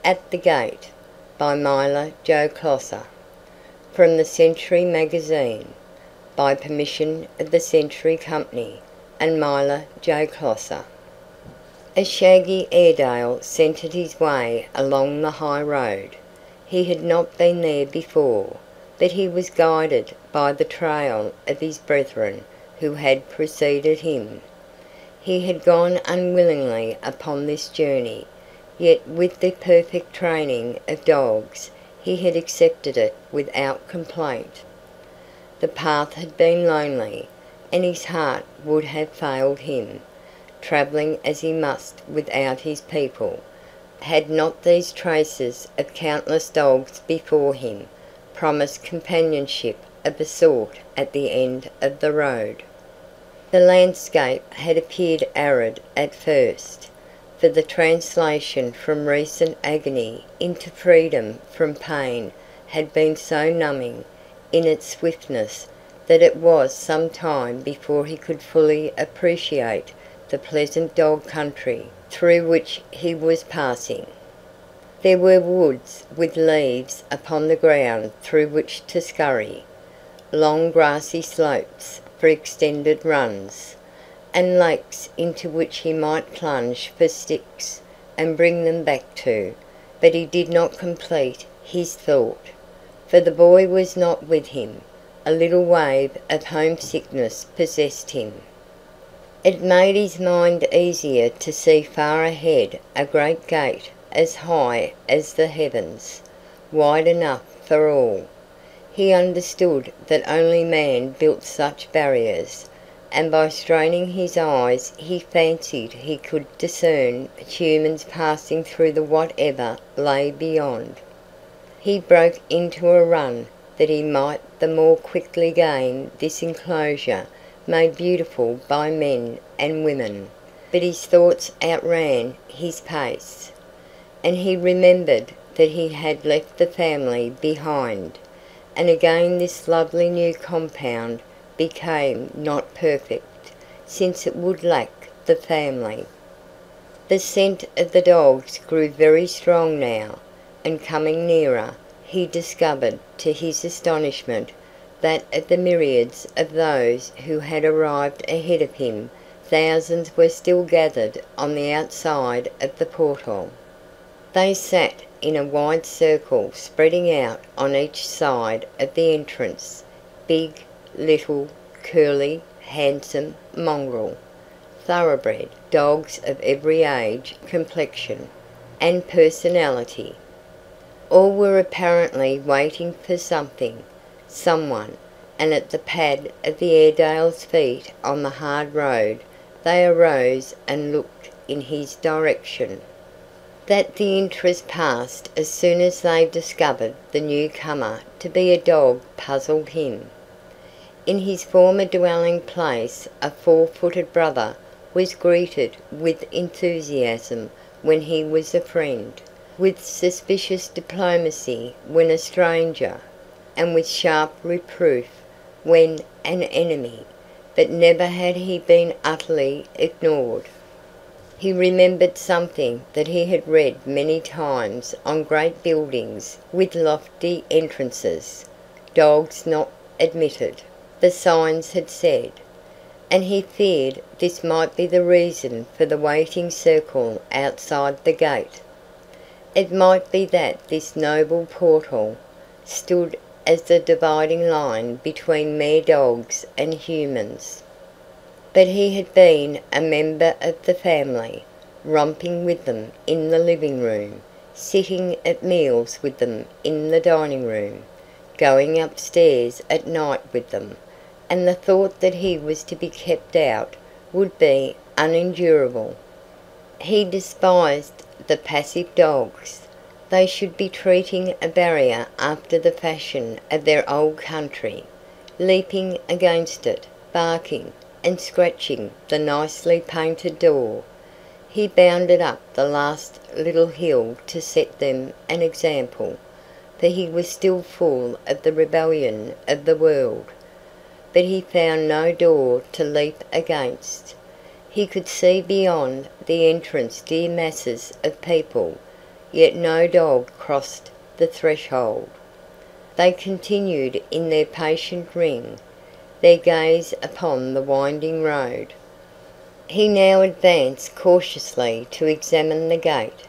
At the Gate by Myla Closser. From the Century Magazine. By permission of the Century Company and Myla Closser. A shaggy Airedale scented his way along the high road. He had not been there before, but he was guided by the trail of his brethren who had preceded him. He had gone unwillingly upon this journey, yet with the perfect training of dogs he had accepted it without complaint. The path had been lonely, and his heart would have failed him, travelling as he must without his people, had not these traces of countless dogs before him promised companionship of a sort at the end of the road. The landscape had appeared arid at first, for the translation from recent agony into freedom from pain had been so numbing in its swiftness that it was some time before he could fully appreciate the pleasant dog country through which he was passing. There were woods with leaves upon the ground through which to scurry, long grassy slopes for extended runs, and lakes into which he might plunge for sticks and bring them back to, but he did not complete his thought, for the boy was not with him. A little wave of homesickness possessed him. It made his mind easier to see far ahead a great gate as high as the heavens, wide enough for all. He understood that only man built such barriers, and by straining his eyes he fancied he could discern humans passing through the whatever lay beyond. He broke into a run that he might the more quickly gain this enclosure made beautiful by men and women, but his thoughts outran his pace, and he remembered that he had left the family behind, and again this lovely new compound became not perfect, since it would lack the family. The scent of the dogs grew very strong now, and coming nearer, he discovered to his astonishment that of the myriads of those who had arrived ahead of him, thousands were still gathered on the outside of the portal. They sat in a wide circle spreading out on each side of the entrance, big, little, curly, handsome, mongrel, thoroughbred dogs of every age, complexion, and personality. All were apparently waiting for something, someone, and at the pad of the Airedale's feet on the hard road they arose and looked in his direction. That the interest passed as soon as they discovered the newcomer to be a dog puzzled him. In his former dwelling place a four-footed brother was greeted with enthusiasm when he was a friend, with suspicious diplomacy when a stranger, and with sharp reproof when an enemy, but never had he been utterly ignored. He remembered something that he had read many times on great buildings with lofty entrances, "Dogs not admitted," the signs had said, and he feared this might be the reason for the waiting circle outside the gate. It might be that this noble portal stood as the dividing line between mere dogs and humans. But he had been a member of the family, romping with them in the living room, sitting at meals with them in the dining room, going upstairs at night with them, and the thought that he was to be kept out would be unendurable. He despised the passive dogs. They should be treating a barrier after the fashion of their old country, leaping against it, barking, and scratching the nicely painted door. He bounded up the last little hill to set them an example, for he was still full of the rebellion of the world. But he found no door to leap against. He could see beyond the entrance dear masses of people, yet no dog crossed the threshold. They continued in their patient ring, their gaze upon the winding road. He now advanced cautiously to examine the gate.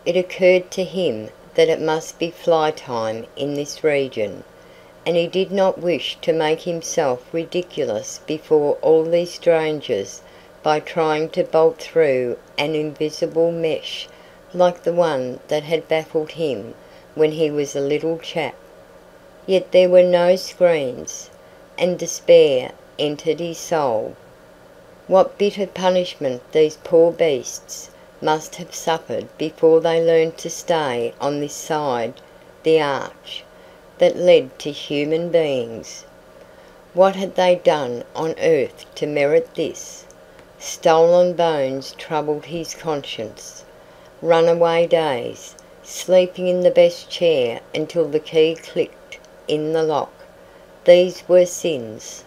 It occurred to him that it must be fly time in this region, and he did not wish to make himself ridiculous before all these strangers by trying to bolt through an invisible mesh like the one that had baffled him when he was a little chap. Yet there were no screens, and despair entered his soul. What bitter punishment these poor beasts must have suffered before they learned to stay on this side the arch that led to human beings. What had they done on earth to merit this? Stolen bones troubled his conscience. Runaway days, sleeping in the best chair until the key clicked in the lock, these were sins.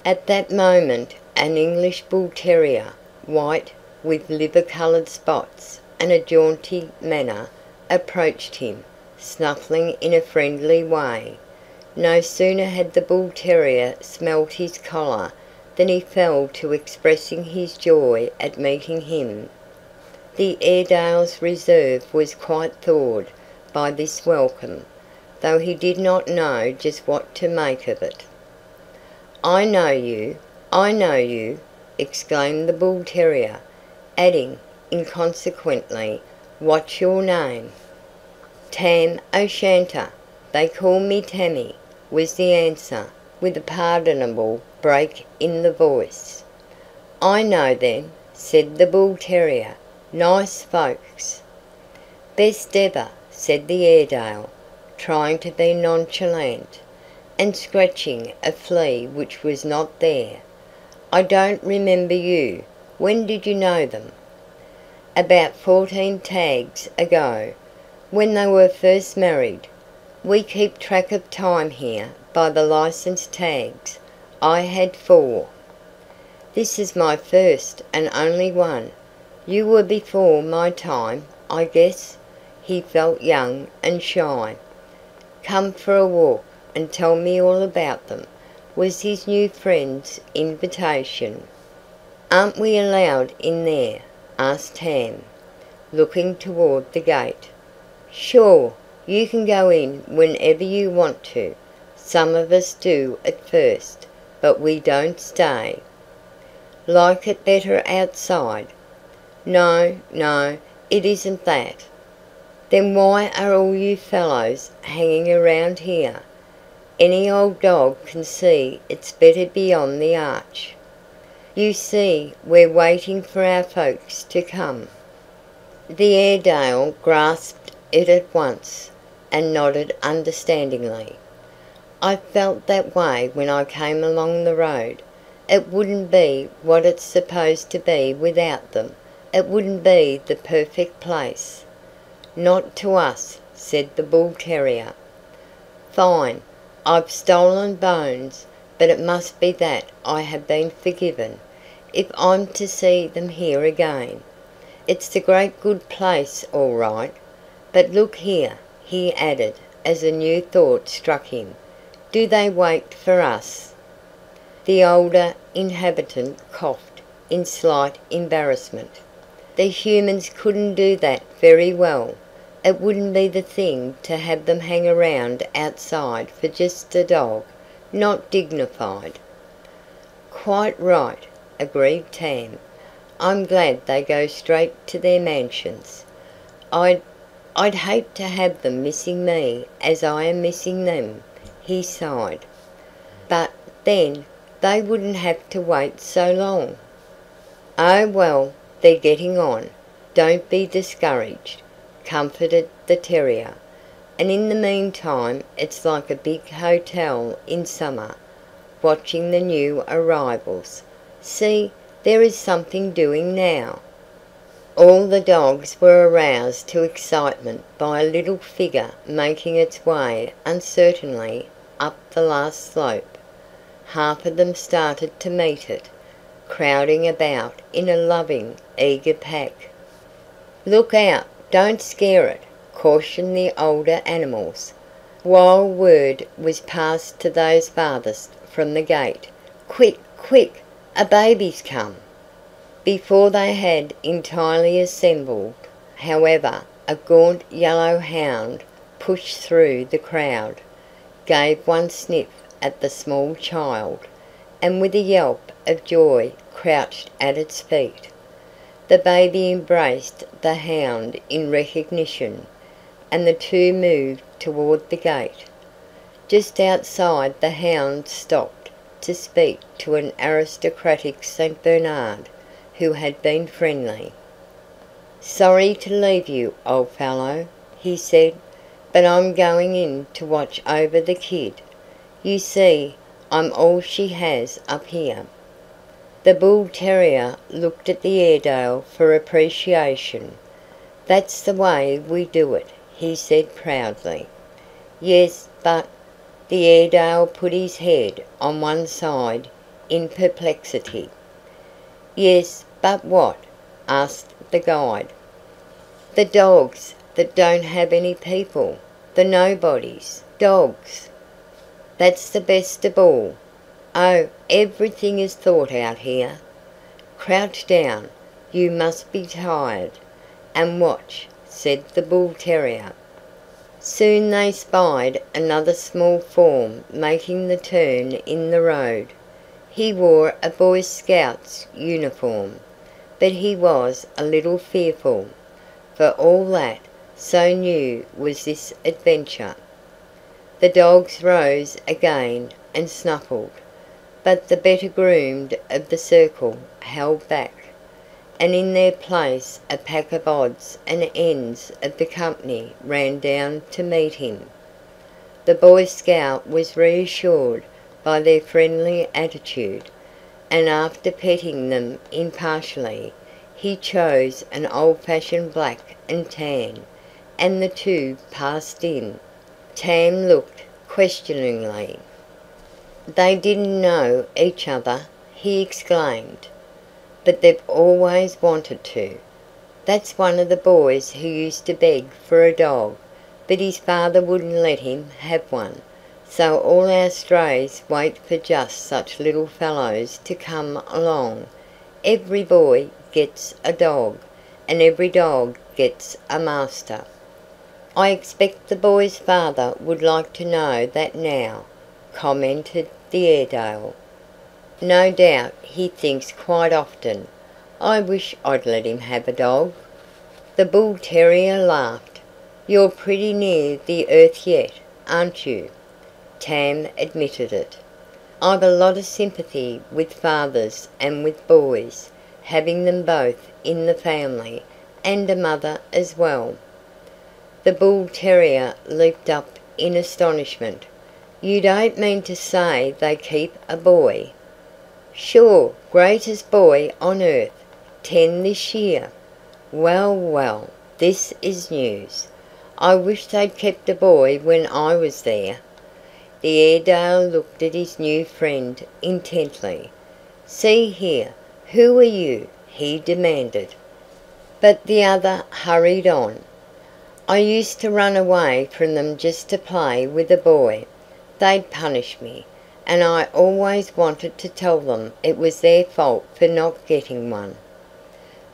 At that moment an English bull terrier, white, with liver-coloured spots and a jaunty manner, approached him, snuffling in a friendly way. No sooner had the bull terrier smelt his collar than he fell to expressing his joy at meeting him. The Airedale's reserve was quite thawed by this welcome, though he did not know just what to make of it. "I know you, I know you!" exclaimed the bull terrier, adding inconsequently, "What's your name?" "Tam O'Shanter. They call me Tammy," was the answer, with a pardonable break in the voice. "I know them," said the bull terrier. "Nice folks." "Best ever," said the Airedale, trying to be nonchalant, and scratching a flea which was not there. "I don't remember you. When did you know them?" "About 14 tags ago, when they were first married. We keep track of time here by the license tags. I had 4. This is my first and only one. You were before my time, I guess." He felt young and shy. "Come for a walk and tell me all about them," was his new friend's invitation. "Aren't we allowed in there?" asked Tam, looking toward the gate. "Sure, you can go in whenever you want to. Some of us do at first, but we don't stay." "Like it better outside?" "No, no, it isn't that." "Then why are all you fellows hanging around here? Any old dog can see it's better beyond the arch." "You see, we're waiting for our folks to come." The Airedale grasped it at once, and nodded understandingly. "I felt that way when I came along the road. It wouldn't be what it's supposed to be without them. It wouldn't be the perfect place." "Not to us," said the bull terrier. "Fine. I've stolen bones, but it must be that I have been forgiven, if I'm to see them here again. It's the great good place all right. But look here," he added, as a new thought struck him. "Do they wait for us?" The older inhabitant coughed in slight embarrassment. "The humans couldn't do that very well. It wouldn't be the thing to have them hang around outside for just a dog. Not dignified." "Quite right," agreed Tam. "I'm glad they go straight to their mansions. I'd hate to have them missing me as I am missing them," he sighed. "But then they wouldn't have to wait so long." "Oh well, they're getting on. Don't be discouraged," comforted the terrier. "And in the meantime it's like a big hotel in summer, watching the new arrivals. See, there is something doing now." All the dogs were aroused to excitement by a little figure making its way uncertainly up the last slope. Half of them started to meet it, crowding about in a loving, eager pack. "Look out!" Don't scare it," cautioned the older animals, while word was passed to those farthest from the gate. "Quick, quick! A baby's come!" Before they had entirely assembled, however, a gaunt yellow hound pushed through the crowd, gave one sniff at the small child, and with a yelp of joy crouched at its feet. The baby embraced the hound in recognition, and the two moved toward the gate. Just outside the hound stopped to speak to an aristocratic St. Bernard who had been friendly. "Sorry to leave you, old fellow," he said, "but I'm going in to watch over the kid. You see, I'm all she has up here." The bull terrier looked at the Airedale for appreciation. "That's the way we do it," he said proudly. "Yes, but—" The Airedale put his head on one side in perplexity. "Yes, but what?" asked the guide. "The dogs that don't have any people. The nobodies. Dogs. That's the best of all. Oh, everything is thought out here. Crouch down. You must be tired. And watch," said the bull terrier. Soon they spied another small form making the turn in the road. He wore a Boy Scout's uniform, but he was a little fearful, for all that, so new was this adventure. The dogs rose again and snuffled, but the better groomed of the circle held back, and in their place a pack of odds and ends of the company ran down to meet him. The Boy Scout was reassured by their friendly attitude, and after petting them impartially, he chose an old-fashioned black and tan, and the two passed in. Tam looked questioningly. "They didn't know each other," he exclaimed. "But they've always wanted to. That's one of the boys who used to beg for a dog, but his father wouldn't let him have one, so all our strays wait for just such little fellows to come along. Every boy gets a dog, and every dog gets a master." "I expect the boy's father would like to know that now," commented the Airedale. "No doubt he thinks quite often, 'I wish I'd let him have a dog.'" The bull terrier laughed. "You're pretty near the earth yet, aren't you?" Tam admitted it. "I've a lot of sympathy with fathers and with boys, having them both in the family, and a mother as well." The bull terrier leaped up in astonishment. "You don't mean to say they keep a boy?" "Sure, greatest boy on earth. 10 this year." "Well, well, this is news. I wish they'd kept a boy when I was there." The Airedale looked at his new friend intently. "See here, who are you?" he demanded. But the other hurried on. "I used to run away from them just to play with a boy. They'd punish me, and I always wanted to tell them it was their fault for not getting one."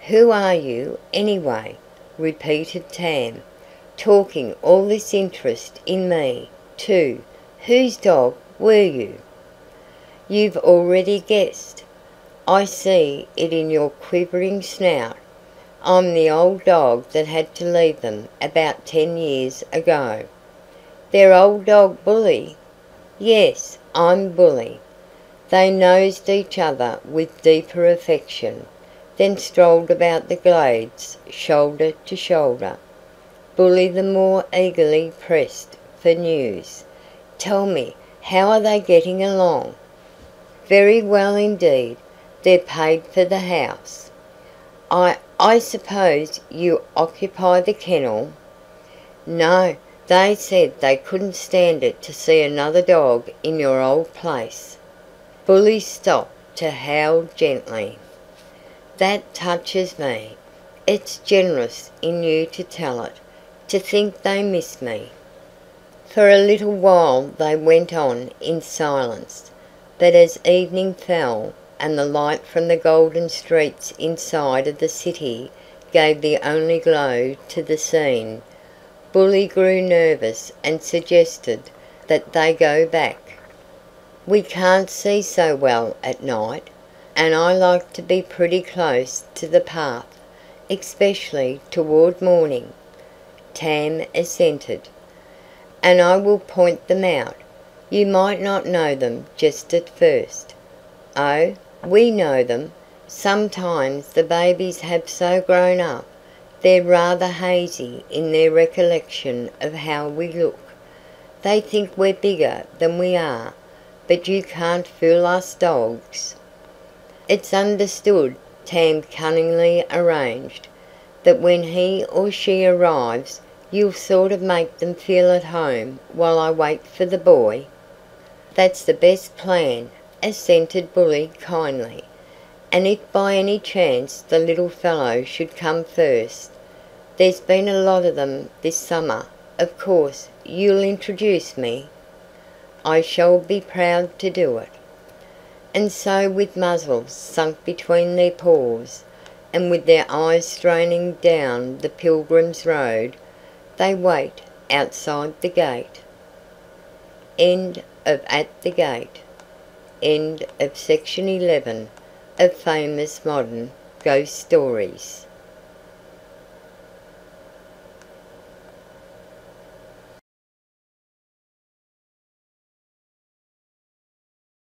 "Who are you, anyway?" repeated Tam, "talking all this interest in me, too. Whose dog were you?" "You've already guessed. I see it in your quivering snout. I'm the old dog that had to leave them about 10 years ago." "Their old dog Bully?" "Yes, I'm Bully." They nosed each other with deeper affection, then strolled about the glades shoulder to shoulder. Bully the more eagerly pressed for news. "Tell me, how are they getting along?" "Very well indeed. They're paid for the house." I suppose you occupy the kennel?" "No, they said they couldn't stand it to see another dog in your old place." Bully stopped to howl gently. "That touches me. It's generous in you to tell it. To think they miss me." For a little while they went on in silence, but as evening fell, and the light from the golden streets inside of the city gave the only glow to the scene, Bully grew nervous and suggested that they go back. "We can't see so well at night, and I like to be pretty close to the path, especially toward morning," Tam assented. "And I will point them out. You might not know them just at first." "Oh, we know them. Sometimes the babies have so grown up they're rather hazy in their recollection of how we look. They think we're bigger than we are, but you can't fool us dogs." "It's understood," Tam cunningly arranged, "that when he or she arrives you'll sort of make them feel at home while I wait for the boy." "That's the best plan," assented Bully kindly. "And if by any chance the little fellow should come first, there's been a lot of them this summer, of course you'll introduce me?" "I shall be proud to do it." And so with muzzles sunk between their paws, and with their eyes straining down the pilgrim's road, they wait outside the gate. End of At the Gate. End of section 11 of Famous Modern Ghost Stories.